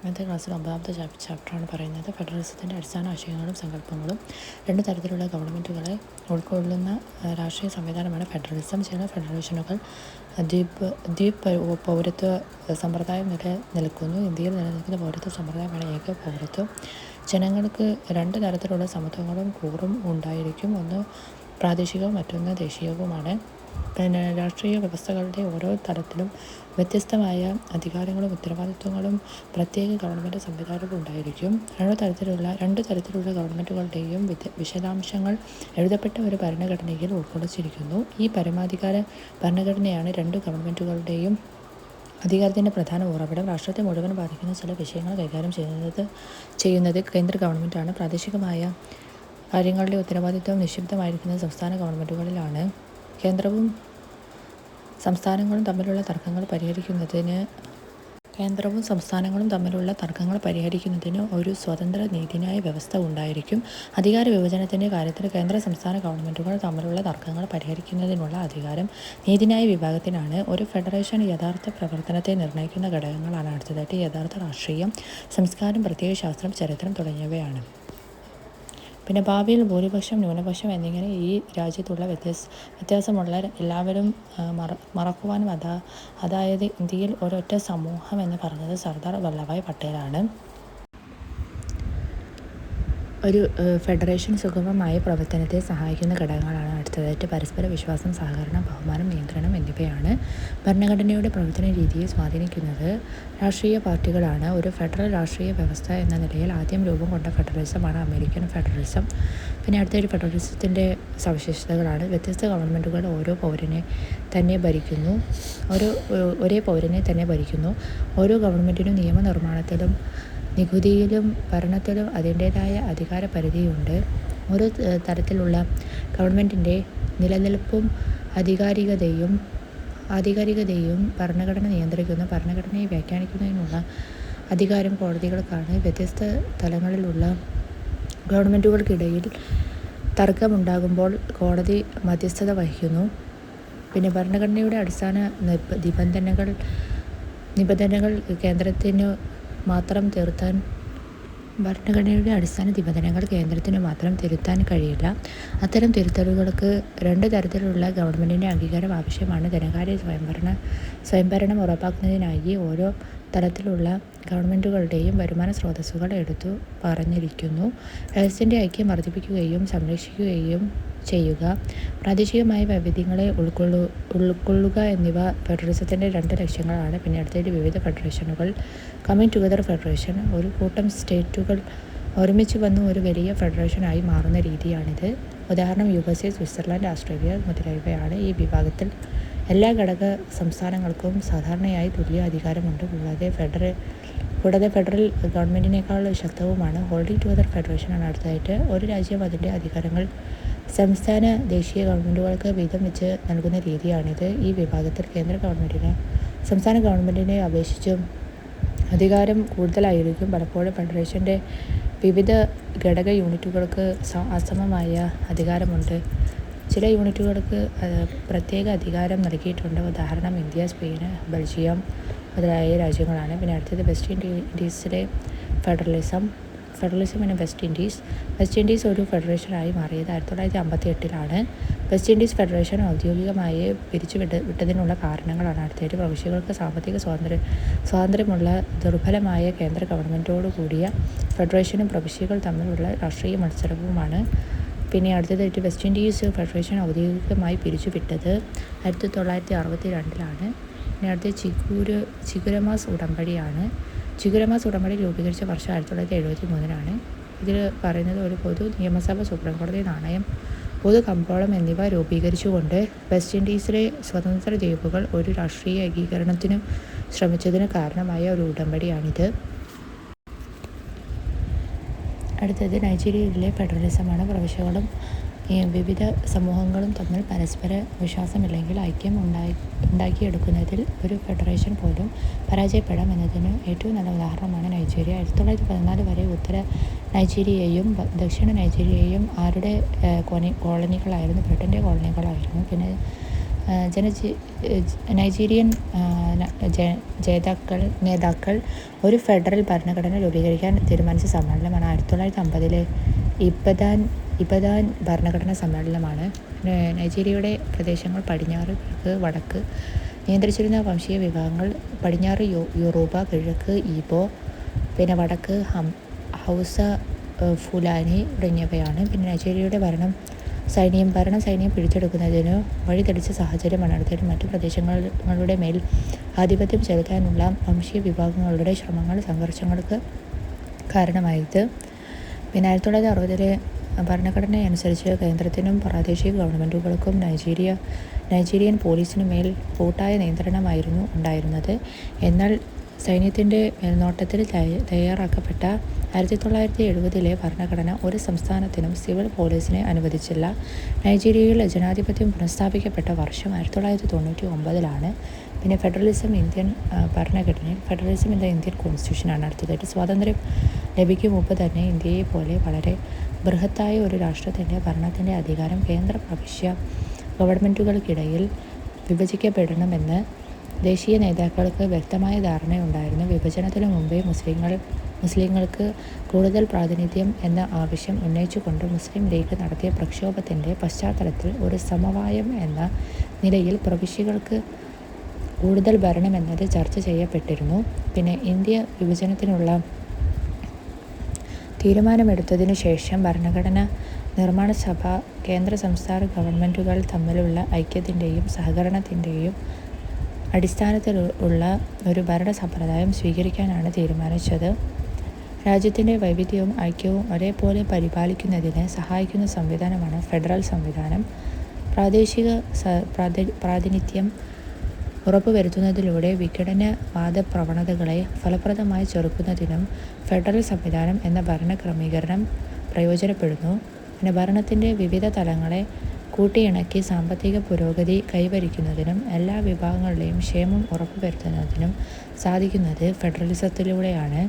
ഇന്നത്തെ ക്ലാസ്സിൽ 9ാമത്തെ ചാപ്റ്ററാണ് പറയുന്നത് ഫെഡറലിസത്തിൻ്റെ അടിസ്ഥാന ആശയങ്ങളും സങ്കല്പങ്ങളും. രണ്ട് തരത്തിലുള്ള ഗവൺമെൻറ്റുകളെ ഉൾക്കൊള്ളുന്ന രാഷ്ട്രീയ സംവിധാനമാണ് ഫെഡറലിസം. ചില ഫെഡറേഷനുകൾ ദ്വീപ് പൗരത്വ സമ്പ്രദായം നിലനിൽക്കുന്നു. ഇന്ത്യയിൽ നിലനിൽക്കുന്ന പൗരത്വ സമ്പ്രദായമാണ് ഏക പൗരത്വം. ജനങ്ങൾക്ക് രണ്ട് തരത്തിലുള്ള സമത്വങ്ങളും കൂറും ഉണ്ടായിരിക്കും. ഒന്ന് പ്രാദേശികവും മറ്റൊന്ന് ദേശീയവുമാണ്. രാഷ്ട്രീയ വ്യവസ്ഥകളുടെ ഓരോ തലത്തിലും വ്യത്യസ്തമായ അധികാരങ്ങളും ഉത്തരവാദിത്വങ്ങളും പ്രത്യേക ഗവൺമെൻറ് സംവിധാനവും ഉണ്ടായിരിക്കും. രണ്ട് തരത്തിലുള്ള ഗവൺമെൻറ്റുകളുടെയും വിശദാംശങ്ങൾ എഴുതപ്പെട്ട ഒരു ഭരണഘടനയിൽ ഉൾക്കൊള്ളിച്ചിരിക്കുന്നു. ഈ പരമാധികാര ഭരണഘടനയാണ് രണ്ട് ഗവൺമെൻറ്റുകളുടെയും അധികാരത്തിൻ്റെ പ്രധാന ഉറവിടം. രാഷ്ട്രത്തെ മുഴുവൻ ബാധിക്കുന്ന ചില വിഷയങ്ങൾ കൈകാര്യം ചെയ്യുന്നത് കേന്ദ്ര ഗവൺമെൻറ്റാണ്. പ്രാദേശികമായ കാര്യങ്ങളുടെ ഉത്തരവാദിത്വം നിക്ഷിപ്തമായിരിക്കുന്നത് സംസ്ഥാന ഗവൺമെൻറ്റുകളിലാണ്. കേന്ദ്രവും സംസ്ഥാനങ്ങളും തമ്മിലുള്ള തർക്കങ്ങൾ പരിഹരിക്കുന്നതിന് ഒരു സ്വതന്ത്ര നീതിന്യായ വ്യവസ്ഥ ഉണ്ടായിരിക്കും. അധികാര വിഭജനത്തിൻ്റെ കാര്യത്തിൽ കേന്ദ്ര സംസ്ഥാന ഗവൺമെൻറ്റുകൾ തമ്മിലുള്ള തർക്കങ്ങൾ പരിഹരിക്കുന്നതിനുള്ള അധികാരം നീതിന്യായ വിഭാഗത്തിനാണ്. ഒരു ഫെഡറേഷൻ യഥാർത്ഥ പ്രവർത്തനത്തെ നിർണ്ണയിക്കുന്ന ഘടകങ്ങളാണ് അടുത്തതായിട്ട് യഥാർത്ഥ രാഷ്ട്രീയം, സംസ്കാരം, പ്രത്യയശാസ്ത്രം, ചരിത്രം തുടങ്ങിയവയാണ്. പിന്നെ ഭാവിയിൽ ഭൂരിപക്ഷം, ന്യൂനപക്ഷം എന്നിങ്ങനെ ഈ രാജ്യത്തുള്ള വ്യത്യാസമുള്ള എല്ലാവരും മറക്കുവാനും അതായത് ഇന്ത്യയിൽ ഒരൊറ്റ സമൂഹം എന്ന് പറഞ്ഞത് സർദാർ വല്ലഭായ് പട്ടേലാണ്. ഒരു ഫെഡറേഷൻ സുഗമമായ പ്രവർത്തനത്തെ സഹായിക്കുന്ന ഘടകങ്ങളാണ് അടുത്തതായിട്ട് പരസ്പര വിശ്വാസം, സഹകരണം, ബഹുമാനം, നിയന്ത്രണം എന്നിവയാണ്. ഭരണഘടനയുടെ പ്രവർത്തന രീതിയെ സ്വാധീനിക്കുന്നത് രാഷ്ട്രീയ പാർട്ടികളാണ്. ഒരു ഫെഡറൽ രാഷ്ട്രീയ വ്യവസ്ഥ എന്ന നിലയിൽ ആദ്യം രൂപം കൊണ്ട ഫെഡറലിസമാണ് അമേരിക്കൻ ഫെഡറലിസം. പിന്നെ അടുത്തൊരു ഫെഡറലിസത്തിൻ്റെ സവിശേഷതകളാണ് വ്യത്യസ്ത ഗവൺമെൻറ്റുകൾ ഒരേ പൗരനെ തന്നെ ഭരിക്കുന്നു. ഓരോ ഗവൺമെൻറ്റിനും നിയമനിർമ്മാണത്തിലും നികുതിയിലും ഭരണത്തിലും അതിൻ്റേതായ അധികാര പരിധിയുണ്ട്. ഓരോ തരത്തിലുള്ള ഗവൺമെൻറ്റിൻ്റെ നിലനിൽപ്പും ആധികാരികതയും ഭരണഘടന നിയന്ത്രിക്കുന്നു. ഭരണഘടനയെ വ്യാഖ്യാനിക്കുന്നതിനുള്ള അധികാരം കോടതികൾക്കാണ്. വ്യത്യസ്ത തലങ്ങളിലുള്ള ഗവൺമെൻറ്റുകൾക്കിടയിൽ തർക്കമുണ്ടാകുമ്പോൾ കോടതി മധ്യസ്ഥത വഹിക്കുന്നു. പിന്നെ ഭരണഘടനയുടെ അടിസ്ഥാന നിബന്ധനകൾ കേന്ദ്രത്തിനു മാത്രം തിരുത്താൻ കഴിയില്ല. അത്തരം തിരുത്തലുകൾക്ക് രണ്ട് തരത്തിലുള്ള ഗവൺമെൻറ്റിൻ്റെ അംഗീകാരം ആവശ്യമാണ്. ധനകാര്യ സ്വയംഭരണം ഉറപ്പാക്കുന്നതിനായി ഓരോ തലത്തിലുള്ള ഗവൺമെൻറ്റുകളുടെയും വരുമാന സ്രോതസ്സുകൾ എടുത്തു പറഞ്ഞിരിക്കുന്നു. രാജ്യത്തിൻ്റെ ഐക്യം വർദ്ധിപ്പിക്കുകയും സംരക്ഷിക്കുകയും ചെയ്യുക, പ്രാദേശികമായ വൈവിധ്യങ്ങളെ ഉൾക്കൊള്ളുക എന്നിവ ഫെഡറലിസത്തിൻ്റെ രണ്ട് ലക്ഷ്യങ്ങളാണ്. പിന്നെ അടുത്തതായിട്ട് വിവിധ ഫെഡറേഷനുകൾ. കമ്മിങ് ടുഗദർ ഫെഡറേഷൻ ഒരു കൂട്ടം സ്റ്റേറ്റുകൾ ഒരുമിച്ച് വന്ന് ഒരു വലിയ ഫെഡറേഷനായി മാറുന്ന രീതിയാണിത്. ഉദാഹരണം USA, സ്വിറ്റ്സർലൻഡ്, ഓസ്ട്രേലിയ മുതലായവയാണ്. ഈ വിഭാഗത്തിൽ എല്ലാ ഘടക സംസ്ഥാനങ്ങൾക്കും സാധാരണയായി തുല്യ അധികാരമുണ്ട്. കൂടാതെ ഫെഡറൽ ഗവൺമെൻറ്റിനേക്കാൾ ശക്തവുമാണ്. ഹോൾഡിംഗ് ടുഗദർ ഫെഡറേഷനാണ് അടുത്തതായിട്ട്. ഒരു രാജ്യം അതിൻ്റെ അധികാരങ്ങൾ ദേശീയ ഗവൺമെൻറ്റുകൾക്ക് വീതം വെച്ച് നൽകുന്ന രീതിയാണിത്. ഈ വിഭാഗത്തിൽ സംസ്ഥാന ഗവൺമെൻറ്റിനെ അപേക്ഷിച്ചും അധികാരം കൂടുതലായിരിക്കും. പലപ്പോഴും ഫെഡറേഷൻ്റെ വിവിധ ഘടക യൂണിറ്റുകൾക്ക് അസമമായ അധികാരമുണ്ട്. ചില യൂണിറ്റുകൾക്ക് പ്രത്യേക അധികാരം നൽകിയിട്ടുണ്ട്. ഉദാഹരണം ഇന്ത്യ, സ്പെയിൻ, ബെൽജിയം മുതലായ രാജ്യങ്ങളാണ്. പിന്നെ അടുത്തത് വെസ്റ്റ് ഇൻഡീസിലെ ഫെഡറലിസം ഇൻ വെസ്റ്റ് ഇൻഡീസ് ഒരു ഫെഡറേഷനായി മാറിയത് 1958 വെസ്റ്റ് ഇൻഡീസ് ഫെഡറേഷൻ ഔദ്യോഗികമായി വിട്ടതിനുള്ള കാരണങ്ങളാണ് അടുത്തായിട്ട്. പ്രവിശ്യകൾക്ക് സാമ്പത്തിക സ്വാതന്ത്ര്യമുള്ള ദുർബലമായ കേന്ദ്ര ഗവൺമെൻറ്റോടു കൂടിയ ഫെഡറേഷനും പ്രവിശ്യകൾ തമ്മിലുള്ള രാഷ്ട്രീയ മത്സരവുമാണ്. പിന്നെ അടുത്തതായിട്ട് വെസ്റ്റ് ഇൻഡീസ് ഫെഡറേഷൻ ഔദ്യോഗികമായി പിരിച്ചുവിട്ടത് 1962. പിന്നെ അടുത്ത ചിഗുരമാസ് ഉടമ്പടിയാണ്. ചിഗുരമാസ് ഉടമ്പടി രൂപീകരിച്ച വർഷം 1973. ഇതിൽ പറയുന്നത് ഒരു പൊതു നിയമസഭ, സുപ്രീംകോടതി, നാണയം, പൊതു കമ്പോളം എന്നിവ രൂപീകരിച്ചുകൊണ്ട് വെസ്റ്റ് ഇൻഡീസിലെ സ്വതന്ത്ര ദ്വീപുകൾ ഒരു രാഷ്ട്രീയ ഏകീകരണത്തിനു ശ്രമിച്ചതിന് കാരണമായ ഒരു ഉടമ്പടിയാണിത്. അടുത്തത് നൈജീരിയയിലെ ഫെഡറലിസമാണ്. പ്രവിശ്യകളും വിവിധ സമൂഹങ്ങളും തമ്മിൽ പരസ്പര വിശ്വാസമില്ലെങ്കിൽ ഐക്യം ഉണ്ടാക്കിയെടുക്കുന്നതിൽ ഒരു ഫെഡറേഷൻ പോലും പരാജയപ്പെടാം എന്നതിന് ഏറ്റവും നല്ല ഉദാഹരണമാണ് നൈജീരിയ. 1914 വരെ ഉത്തര നൈജീരിയയും ദക്ഷിണ നൈജീരിയയും ആരുടെ കോളനികളായിരുന്നു? ബ്രിട്ടൻ്റെ കോളനികളായിരുന്നു. പിന്നെ നൈജീരിയൻ നേതാക്കൾ ഒരു ഫെഡറൽ ഭരണഘടന രൂപീകരിക്കാൻ തീരുമാനിച്ച സമ്മേളനമാണ് 1950 ഇബദാൻ ഭരണഘടനാ സമ്മേളനമാണ്. നൈജീരിയയുടെ പ്രദേശങ്ങൾ പടിഞ്ഞാറ്, കിഴക്ക്, വടക്ക് നിയന്ത്രിച്ചിരുന്ന വംശീയ വിഭാഗങ്ങൾ പടിഞ്ഞാറ് യോറൂബ, കിഴക്ക് ഈബോ, പിന്നെ വടക്ക് ഹൗസ, ഫുലാനി തുടങ്ങിയവയാണ്. പിന്നെ നൈജീരിയയുടെ ഭരണം സൈന്യം പിടിച്ചെടുക്കുന്നതിന് വഴിതെളിച്ച സാഹചര്യമാണ് അടുത്തത് മറ്റു പ്രദേശങ്ങളുടെ മേൽ ആധിപത്യം ചെലുത്താനുള്ള വംശീയ വിഭാഗങ്ങളുടെ ശ്രമങ്ങൾ സംഘർഷങ്ങൾക്ക് കാരണമായത്. പിന്നെ 1960 ഭരണഘടനയനുസരിച്ച് കേന്ദ്രത്തിനും പ്രാദേശിക ഗവൺമെൻറ്റുകൾക്കും നൈജീരിയൻ പോലീസിനു മേൽ കൂട്ടായ നിയന്ത്രണമായിരുന്നു ഉണ്ടായിരുന്നത്. എന്നാൽ സൈന്യത്തിൻ്റെ മേൽനോട്ടത്തിൽ തയ്യാറാക്കപ്പെട്ട 1970 ഭരണഘടന ഒരു സംസ്ഥാനത്തിനും സിവിൽ പോലീസിനെ അനുവദിച്ചില്ല. നൈജീരിയയിൽ ജനാധിപത്യം പുനഃസ്ഥാപിക്കപ്പെട്ട വർഷം 1999 പിന്നെ ഫെഡറലിസം ഇന്ത്യൻ ഭരണഘടനയിൽ ഫെഡറലിസം ഇൻ ദ ഇന്ത്യൻ കോൺസ്റ്റിറ്റ്യൂഷനാണ് അടുത്തതായിട്ട്. സ്വാതന്ത്ര്യം ലഭിക്കും മുമ്പ് തന്നെ ഇന്ത്യയെ പോലെ വളരെ ബൃഹത്തായ ഒരു രാഷ്ട്രത്തിൻ്റെ ഭരണത്തിൻ്റെ അധികാരം കേന്ദ്ര പ്രവിശ്യ ഗവൺമെൻറ്റുകൾക്കിടയിൽ വിഭജിക്കപ്പെടണമെന്ന് ദേശീയ നേതാക്കൾക്ക് വ്യക്തമായ ധാരണയുണ്ടായിരുന്നു. വിഭജനത്തിനു മുമ്പേ മുസ്ലിങ്ങൾക്ക് കൂടുതൽ പ്രാതിനിധ്യം എന്ന ആവശ്യം ഉന്നയിച്ചുകൊണ്ട് മുസ്ലിം ലീഗ് നടത്തിയ പ്രക്ഷോഭത്തിൻ്റെ പശ്ചാത്തലത്തിൽ ഒരു സമവായം എന്ന നിലയിൽ പ്രവിശ്യകൾക്ക് കൂടുതൽ ഭരണമെന്നത് ചർച്ച ചെയ്യപ്പെട്ടിരുന്നു. പിന്നെ ഇന്ത്യ വിഭജനത്തിനുള്ള തീരുമാനമെടുത്തതിനു ശേഷം ഭരണഘടനാ നിർമ്മാണ സഭ കേന്ദ്ര സംസ്ഥാന ഗവൺമെൻറ്റുകൾ തമ്മിലുള്ള ഐക്യത്തിൻ്റെയും സഹകരണത്തിൻ്റെയും അടിസ്ഥാനത്തിലുള്ള ഒരു ഭരണ സമ്പ്രദായം സ്വീകരിക്കാനാണ് തീരുമാനിച്ചത്. രാജ്യത്തിൻ്റെ വൈവിധ്യവും ഐക്യവും ഒരേപോലെ പരിപാലിക്കുന്നതിന് സഹായിക്കുന്ന സംവിധാനമാണ് ഫെഡറൽ സംവിധാനം. പ്രാതിനിധ്യം ഉറപ്പുവരുത്തുന്നതിലൂടെ വിഘടനവാദ പ്രവണതകളെ ഫലപ്രദമായി ചെറുക്കുന്നതിനും ഫെഡറൽ സംവിധാനം എന്ന ഭരണ ക്രമീകരണം പ്രയോജനപ്പെടുന്നു. പിന്നെ ഭരണത്തിൻ്റെ വിവിധ തലങ്ങളെ കൂട്ടിയിണക്കി സാമ്പത്തിക പുരോഗതി കൈവരിക്കുന്നതിനും എല്ലാ വിഭാഗങ്ങളുടെയും ക്ഷേമം ഉറപ്പുവരുത്തുന്നതിനും സാധിക്കുന്നത് ഫെഡറലിസത്തിലൂടെയാണ്.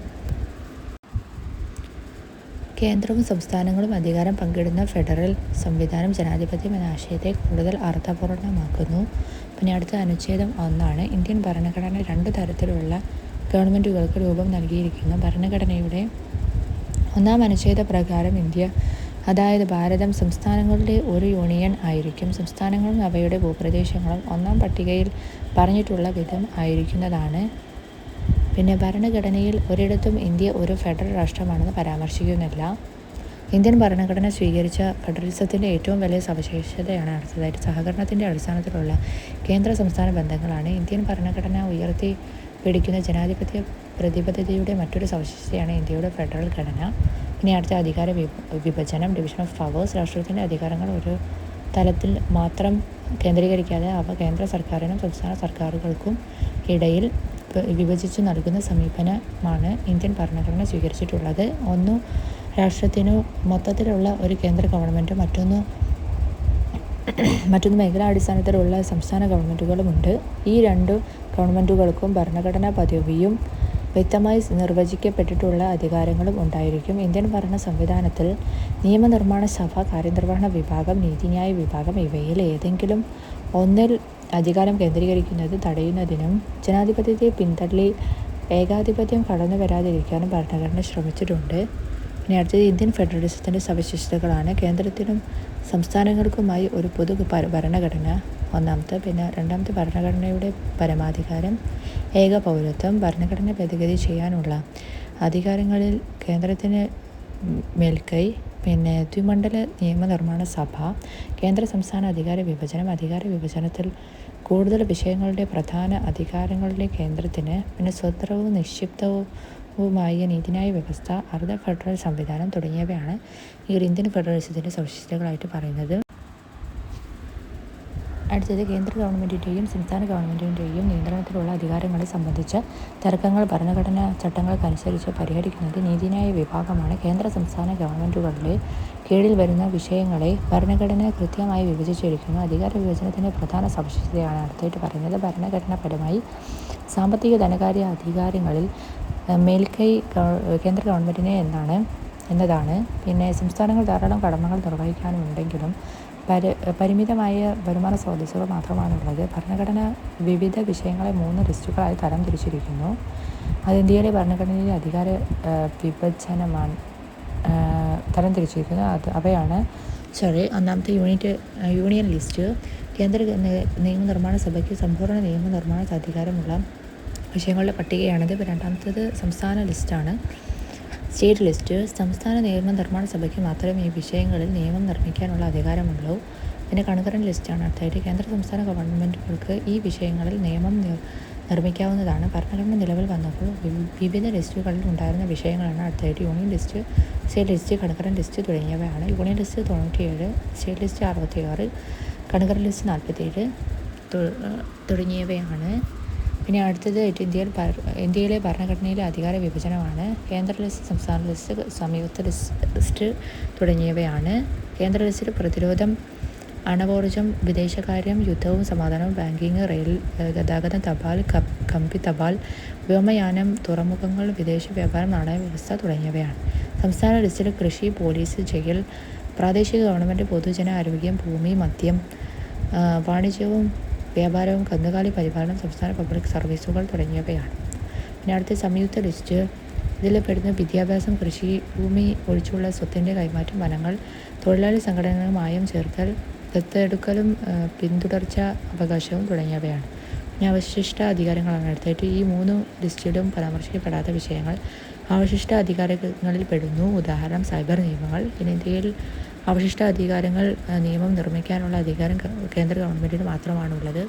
കേന്ദ്രവും സംസ്ഥാനങ്ങളും അധികാരം പങ്കിടുന്ന ഫെഡറൽ സംവിധാനം ജനാധിപത്യം എന്ന ആശയത്തെ കൂടുതൽ അർത്ഥപൂർണ്ണമാക്കുന്നു. പിന്നെ അടുത്ത അനുച്ഛേദം 1 ഇന്ത്യൻ ഭരണഘടന 2 തരത്തിലുള്ള ഗവൺമെൻറ്റുകൾക്ക് രൂപം നൽകിയിരിക്കുന്നു. ഭരണഘടനയുടെ 1 അനുച്ഛേദ പ്രകാരം ഇന്ത്യ, അതായത് ഭാരതം, സംസ്ഥാനങ്ങളുടെ ഒരു യൂണിയൻ ആയിരിക്കും. സംസ്ഥാനങ്ങളും അവയുടെ ഭൂപ്രദേശങ്ങളും 1 പട്ടികയിൽ പറഞ്ഞിട്ടുള്ള വിധം ആയിരിക്കുന്നതാണ്. പിന്നെ ഭരണഘടനയിൽ ഒരിടത്തും ഇന്ത്യ ഒരു ഫെഡറൽ രാഷ്ട്രമാണെന്ന് പരാമർശിക്കുന്നില്ല. ഇന്ത്യൻ ഭരണഘടന സ്വീകരിച്ച ഫെഡറലിസത്തിൻ്റെ ഏറ്റവും വലിയ സവിശേഷതയാണ് അടുത്തതായിട്ട് സഹകരണത്തിൻ്റെ അടിസ്ഥാനത്തിലുള്ള കേന്ദ്ര സംസ്ഥാന ബന്ധങ്ങളാണ്. ഇന്ത്യൻ ഭരണഘടന ഉയർത്തി പിടിക്കുന്ന ജനാധിപത്യ പ്രതിബദ്ധതയുടെ മറ്റൊരു സവിശേഷതയാണ് ഇന്ത്യയുടെ ഫെഡറൽ ഘടന. ഇനി അടുത്ത അധികാര വിഭജനം, ഡിവിഷൻ ഓഫ് പവേഴ്സ്. രാഷ്ട്രത്തിൻ്റെ അധികാരങ്ങൾ ഒരു തലത്തിൽ മാത്രം കേന്ദ്രീകരിക്കാതെ അവ കേന്ദ്ര സർക്കാരിനും സംസ്ഥാന സർക്കാരുകൾക്കും ഇടയിൽ വിഭജിച്ചു നൽകുന്ന സമീപനമാണ് ഇന്ത്യൻ ഭരണഘടന സ്വീകരിച്ചിട്ടുള്ളത്. ഒന്ന് രാഷ്ട്രത്തിനു മൊത്തത്തിലുള്ള ഒരു കേന്ദ്ര ഗവൺമെൻറ്റും മറ്റൊന്ന് മേഖലാടിസ്ഥാനത്തിലുള്ള സംസ്ഥാന ഗവൺമെൻറ്റുകളുമുണ്ട്. ഈ 2 ഗവൺമെൻറ്റുകൾക്കും ഭരണഘടനാ പദവിയും വ്യക്തമായി നിർവചിക്കപ്പെട്ടിട്ടുള്ള അധികാരങ്ങളും ഉണ്ടായിരിക്കും. ഇന്ത്യൻ ഭരണ സംവിധാനത്തിൽ നിയമനിർമ്മാണ സഭ, കാര്യനിർവഹണ വിഭാഗം, നീതിന്യായ വിഭാഗം ഇവയിൽ ഏതെങ്കിലും ഒന്നിൽ അധികാരം കേന്ദ്രീകരിക്കുന്നത് തടയുന്നതിനും ജനാധിപത്യത്തെ പിന്തള്ളി ഏകാധിപത്യം കടന്നു വരാതിരിക്കാനും ഭരണഘടന ശ്രമിച്ചിട്ടുണ്ട്. ഇനി അടുത്തത് ഇന്ത്യൻ ഫെഡറലിസത്തിൻ്റെ സവിശേഷതകളാണ്. കേന്ദ്രത്തിനും സംസ്ഥാനങ്ങൾക്കുമായി ഒരു പൊതു ഭരണഘടന ഒന്നാമത്തെ. പിന്നെ രണ്ടാമത്തെ ഭരണഘടനയുടെ പരമാധികാരം, ഏക പൗരത്വം. ഭരണഘടന ഭേദഗതി ചെയ്യാനുള്ള അധികാരങ്ങളിൽ കേന്ദ്രത്തിന് മേൽക്കൈ. പിന്നെ ദ്വിമണ്ഡല നിയമനിർമ്മാണ സഭ. കേന്ദ്ര സംസ്ഥാന അധികാര വിഭജനത്തിൽ കൂടുതൽ വിഷയങ്ങളുടെ പ്രധാന അധികാരങ്ങളുടെ കേന്ദ്രത്തിന്. പിന്നെ സ്വതന്ത്രവും നിക്ഷിപ്തവുമായ നീതിന്യായ വ്യവസ്ഥ, അർദ്ധ ഫെഡറൽ സംവിധാനം തുടങ്ങിയവയാണ് ഈ ഇന്ത്യൻ ഫെഡറലിസത്തിൻ്റെ സവിശേഷതകളായിട്ട് പറയുന്നത്. അടുത്തത് കേന്ദ്ര ഗവൺമെൻറ്റിൻ്റെയും സംസ്ഥാന ഗവൺമെൻറ്റിൻ്റെയും നിയന്ത്രണത്തിലുള്ള അധികാരങ്ങളെ സംബന്ധിച്ച തർക്കങ്ങൾ ഭരണഘടനാ ചട്ടങ്ങൾക്കനുസരിച്ച് പരിഹരിക്കുന്നത് നീതിന്യായ വിഭാഗമാണ്. കേന്ദ്ര സംസ്ഥാന ഗവൺമെൻറ്റുകളുടെ കീഴിൽ വരുന്ന വിഷയങ്ങളെ ഭരണഘടന കൃത്യമായി വിഭജിച്ചിരിക്കുന്നു. അധികാര വിഭജനത്തിൻ്റെ പ്രധാന സവിശേഷതയാണ് അടുത്തായിട്ട് പറയുന്നത്. ഭരണഘടനാപരമായി സാമ്പത്തിക ധനകാര്യ അധികാരങ്ങളിൽ മേൽക്കൈ കേന്ദ്ര ഗവൺമെൻറ്റിനെ എന്നതാണ്. പിന്നെ സംസ്ഥാനങ്ങൾ ധാരാളം കടമകൾ നിർവഹിക്കാനുണ്ടെങ്കിലും പരിമിതമായ വരുമാന സ്രോതസ്സുകൾ മാത്രമാണുള്ളത്. ഭരണഘടന വിവിധ വിഷയങ്ങളെ 3 ലിസ്റ്റുകളായി തരം തിരിച്ചിരിക്കുന്നു. അത് ഇന്ത്യയിലെ ഭരണഘടനയിലെ അധികാര വിഭജനമാണ് തരം തിരിച്ചിരിക്കുന്നത്. അവയാണ് ഒന്നാമത്തെ യൂണിയൻ ലിസ്റ്റ്. കേന്ദ്ര നിയമനിർമ്മാണ സഭയ്ക്ക് സമ്പൂർണ്ണ നിയമനിർമ്മാണ അധികാരമുള്ള വിഷയങ്ങളുടെ പട്ടികയാണിത്. രണ്ടാമത്തേത് സംസ്ഥാന ലിസ്റ്റാണ്, സ്റ്റേറ്റ് ലിസ്റ്റ്. സംസ്ഥാന നിയമനിർമ്മാണ സഭയ്ക്ക് മാത്രമേ ഈ വിഷയങ്ങളിൽ നിയമം നിർമ്മിക്കാനുള്ള അധികാരമുള്ളൂ. പിന്നെ കൺകറന്റ് ലിസ്റ്റാണ്. അടുത്തായിട്ട് കേന്ദ്ര സംസ്ഥാന ഗവൺമെൻറ്റുകൾക്ക് ഈ വിഷയങ്ങളിൽ നിയമം നിർമ്മിക്കാവുന്നതാണ്. ഭരണഘടന നിലവിൽ വന്നപ്പോൾ വിവിധ ലിസ്റ്റുകളിൽ ഉണ്ടായിരുന്ന വിഷയങ്ങളാണ്. അടുത്തായിട്ട് union list, state list, concurrent list തുടങ്ങിയവയാണ്. Union list 97, state list 66, concurrent list 47 തുടങ്ങിയവയാണ്. പിന്നെ അടുത്തത് ഇന്ത്യയിലെ ഭരണഘടനയിലെ അധികാര വിഭജനമാണ്. കേന്ദ്ര ലിസ്റ്റ്, സംസ്ഥാന ലിസ്റ്റ്, സംയുക്ത ലിസ്റ്റ് തുടങ്ങിയവയാണ്. കേന്ദ്ര ലിസ്റ്റിൽ പ്രതിരോധം, അണവോർജം, വിദേശകാര്യം, യുദ്ധവും സമാധാനവും, ബാങ്കിങ്, റെയിൽ ഗതാഗതം, തപാൽ, കമ്പി തപാൽ, വ്യോമയാനം, തുറമുഖങ്ങൾ, വിദേശ വ്യാപാരം, നാണയ വ്യവസ്ഥ തുടങ്ങിയവയാണ്. സംസ്ഥാന ലിസ്റ്റിൽ കൃഷി, പോലീസ്, ജയിൽ, പ്രാദേശിക ഗവൺമെൻറ്, പൊതുജന ആരോഗ്യം, ഭൂമി, മദ്യം, വാണിജ്യവും വ്യാപാരവും, കന്നുകാലി പരിപാലനം, സംസ്ഥാന പബ്ലിക് സർവീസുകൾ തുടങ്ങിയവയാണ്. പിന്നെ അടുത്ത സംയുക്ത ലിസ്റ്റ്. ഇതിൽ പെടുന്ന വിദ്യാഭ്യാസം, കൃഷി, ഭൂമി ഒഴിച്ചുള്ള സ്വത്തിൻ്റെ കൈമാറ്റം, വനങ്ങൾ, തൊഴിലാളി സംഘടനകൾ, മായം ചേർക്കൽ, ദത്തെടുക്കലും പിന്തുടർച്ച അവകാശവും തുടങ്ങിയവയാണ്. പിന്നെ അവശിഷ്ട അധികാരങ്ങളാണ് അടുത്തായിട്ട്. ഈ 3 ലിസ്റ്റിലും പരാമർശിക്കപ്പെടാത്ത വിഷയങ്ങൾ അവശിഷ്ട അധികാരങ്ങളിൽ പെടുന്നു. ഉദാഹരണം സൈബർ നിയമങ്ങൾ. ഇന്ത്യയിൽ അവശിഷ്ട അധികാരങ്ങൾ നിയമം നിർമ്മിക്കാനുള്ള അധികാരം കേന്ദ്ര ഗവൺമെൻറ്റിന് മാത്രമാണുള്ളത്.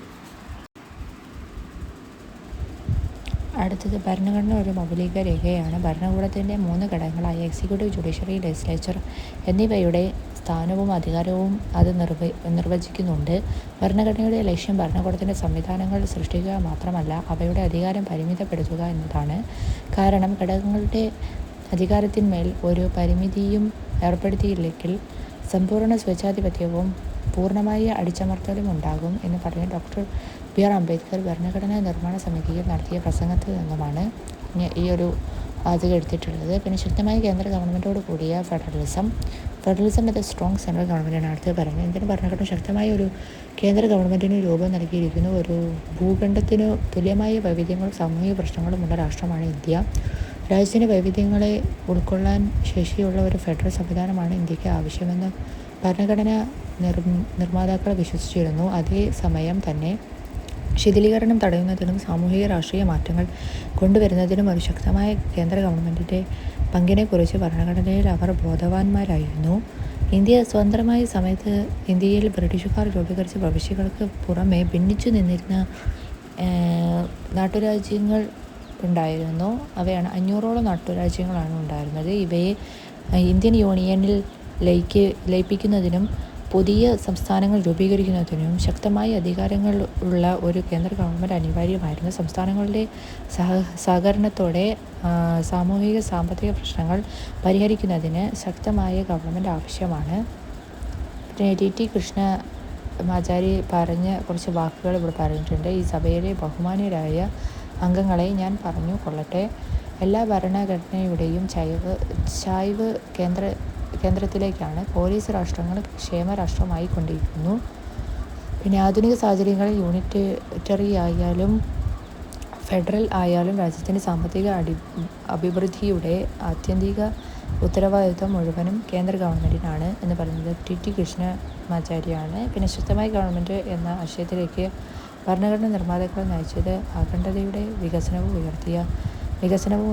അടുത്തത് ഭരണഘടന ഒരു മൗലിക രേഖയാണ്. ഭരണകൂടത്തിൻ്റെ 3 ഘടകങ്ങളായ എക്സിക്യൂട്ടീവ്, ജുഡീഷ്യറി, ലെജിസ്ലേച്ചർ എന്നിവയുടെ സ്ഥാനവും അധികാരവും അത് നിർവചിക്കുന്നുണ്ട്. ഭരണഘടനയുടെ ലക്ഷ്യം ഭരണകൂടത്തിൻ്റെ സംവിധാനങ്ങൾ സൃഷ്ടിക്കുക മാത്രമല്ല, അവയുടെ അധികാരം പരിമിതപ്പെടുത്തുക എന്നതാണ്. കാരണം ഘടകങ്ങളുടെ അധികാരത്തിന്മേൽ ഒരു പരിമിതിയും ഏർപ്പെടുത്തിയില്ലെങ്കിൽ സമ്പൂർണ്ണ സ്വേച്ഛാധിപത്യവും പൂർണ്ണമായ അടിച്ചമർത്തലും ഉണ്ടാകും എന്ന് പറഞ്ഞ് ഡോക്ടർ ബി.ആർ. അംബേദ്കർ ഭരണഘടനാ നിർമ്മാണ സമിതിയിൽ നടത്തിയ പ്രസംഗത്തിൽ നിന്നുമാണ് ഈ ഒരു വാചകം എടുത്തിട്ടുള്ളത്. പിന്നെ ശക്തമായ കേന്ദ്ര ഗവൺമെൻറ്റോട് കൂടിയ ഫെഡറലിസം എന്നത് സ്ട്രോങ് സെൻട്രൽ ഗവൺമെൻറ്റാണ്. അടുത്ത് പറയുന്നത് ഇന്ത്യൻ ഭരണഘടന ശക്തമായ ഒരു കേന്ദ്ര ഗവൺമെൻറ്റിന് രൂപം നൽകിയിരിക്കുന്നു. ഒരു ഭൂഖണ്ഡത്തിനു തുല്യമായ വൈവിധ്യങ്ങളും സാമൂഹിക പ്രശ്നങ്ങളുമുള്ള രാഷ്ട്രമാണ് ഇന്ത്യ. രാജ്യത്തിൻ്റെ വൈവിധ്യങ്ങളെ ഉൾക്കൊള്ളാൻ ശേഷിയുള്ള ഒരു ഫെഡറൽ സംവിധാനമാണ് ഇന്ത്യക്ക് ആവശ്യമെന്ന് ഭരണഘടന നിർമ്മാതാക്കൾ വിശ്വസിച്ചിരുന്നു. അതേസമയം തന്നെ ശിഥിലീകരണം തടയുന്നതിനും സാമൂഹിക രാഷ്ട്രീയ മാറ്റങ്ങൾ കൊണ്ടുവരുന്നതിനും ഒരു ശക്തമായ കേന്ദ്ര ഗവൺമെൻറ്റിൻ്റെ പങ്കിനെക്കുറിച്ച് ഭരണഘടനയിൽ അവർ ബോധവാന്മാരായിരുന്നു. ഇന്ത്യ സ്വതന്ത്രമായ സമയത്ത് ഇന്ത്യയിൽ ബ്രിട്ടീഷുകാർ രൂപീകരിച്ച പ്രവിശ്യകൾക്ക് പുറമെ ഭിന്നിച്ചു നിന്നിരുന്ന നാട്ടുരാജ്യങ്ങൾ ഉണ്ടായിരുന്നു. അവയാണ് 500ഓളം നാട്ടുരാജ്യങ്ങളാണ് ഉണ്ടായിരുന്നത്. ഇവയെ ഇന്ത്യൻ യൂണിയനിൽ ലയിപ്പിക്കുന്നതിനും പുതിയ സംസ്ഥാനങ്ങൾ രൂപീകരിക്കുന്നതിനും ശക്തമായ അധികാരങ്ങൾ ഉള്ള ഒരു കേന്ദ്ര ഗവൺമെൻറ് അനിവാര്യമായിരുന്നു. സംസ്ഥാനങ്ങളുടെ സഹകരണത്തോടെ സാമൂഹിക സാമ്പത്തിക പ്രശ്നങ്ങൾ പരിഹരിക്കുന്നതിന് ശക്തമായ ഗവൺമെൻറ് ആവശ്യമാണ്. ടി കൃഷ്ണമാചാരി പറഞ്ഞ കുറച്ച് വാക്കുകൾ ഇവിടെ പറഞ്ഞിട്ടുണ്ട്. ഈ സഭയിലെ ബഹുമാന്യരായ അംഗങ്ങളെ ഞാൻ പറഞ്ഞു കൊള്ളട്ടെ. എല്ലാ ഭരണഘടനയുടെയും ചായ്വ് കേന്ദ്രത്തിലേക്കാണ്. പോലീസ് രാഷ്ട്രങ്ങൾ ക്ഷേമരാഷ്ട്രമായി കൊണ്ടിരിക്കുന്നു. പിന്നെ ആധുനിക സാഹചര്യങ്ങളിൽ യൂണിറ്ററി ആയാലും ഫെഡറൽ ആയാലും രാജ്യത്തിൻ്റെ സാമ്പത്തിക അഭിവൃദ്ധിയുടെ ആത്യന്തിക ഉത്തരവാദിത്വം മുഴുവനും കേന്ദ്ര ഗവൺമെൻറ്റിനാണ് എന്ന് പറയുന്നത് ടി കൃഷ്ണമാചാരിയാണ്. പിന്നെ ശക്തമായ ഗവൺമെൻറ് എന്ന ആശയത്തിലേക്ക് ഭരണഘടന നിർമ്മാതാക്കൾ നയിച്ചത് അഖണ്ഡതയുടെ വികസനവും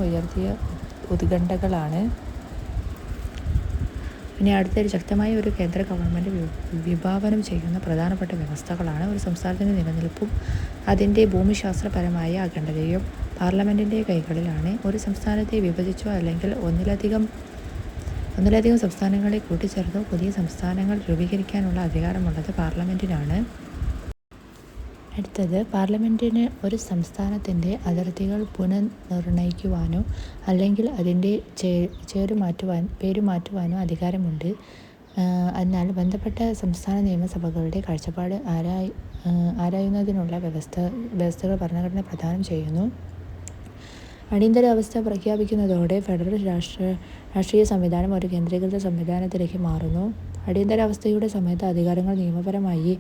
ഉയർത്തിയ ഉത്കണ്ഠകളാണ്. പിന്നെ അടുത്തൊരു ശക്തമായ ഒരു കേന്ദ്ര ഗവൺമെൻറ് വിഭാവനം ചെയ്യുന്ന പ്രധാനപ്പെട്ട വ്യവസ്ഥകളാണ്. ഒരു സംസ്ഥാനത്തിൻ്റെ നിലനിൽപ്പും അതിൻ്റെ ഭൂമിശാസ്ത്രപരമായ അഖണ്ഡതയും പാർലമെൻറ്റിൻ്റെ കൈകളിലാണ്. ഒരു സംസ്ഥാനത്തെ വിഭജിച്ചോ അല്ലെങ്കിൽ ഒന്നിലധികം സംസ്ഥാനങ്ങളെ കൂട്ടിച്ചേർത്തോ പുതിയ സംസ്ഥാനങ്ങൾ രൂപീകരിക്കാനുള്ള അധികാരമുള്ളത് പാർലമെൻറ്റിനാണ്. അടുത്തത് പാർലമെൻറ്റിന് ഒരു സംസ്ഥാനത്തിൻ്റെ അതിർത്തികൾ പുനർനിർണയിക്കുവാനോ അല്ലെങ്കിൽ അതിൻ്റെ പേര് മാറ്റുവാനോ അധികാരമുണ്ട്. എന്നാൽ ബന്ധപ്പെട്ട സംസ്ഥാന നിയമസഭകളുടെ കാഴ്ചപ്പാട് ആരായുന്നതിനുള്ള വ്യവസ്ഥകൾ ഭരണഘടന പ്രദാനം ചെയ്യുന്നു. അടിയന്തരാവസ്ഥ പ്രഖ്യാപിക്കുന്നതോടെ ഫെഡറൽ രാഷ്ട്രീയ സംവിധാനം ഒരു കേന്ദ്രീകൃത സംവിധാനത്തിലേക്ക് മാറുന്നു. അടിയന്തരാവസ്ഥയുടെ സമയത്ത് അധികാരങ്ങൾ നിയമപരമായി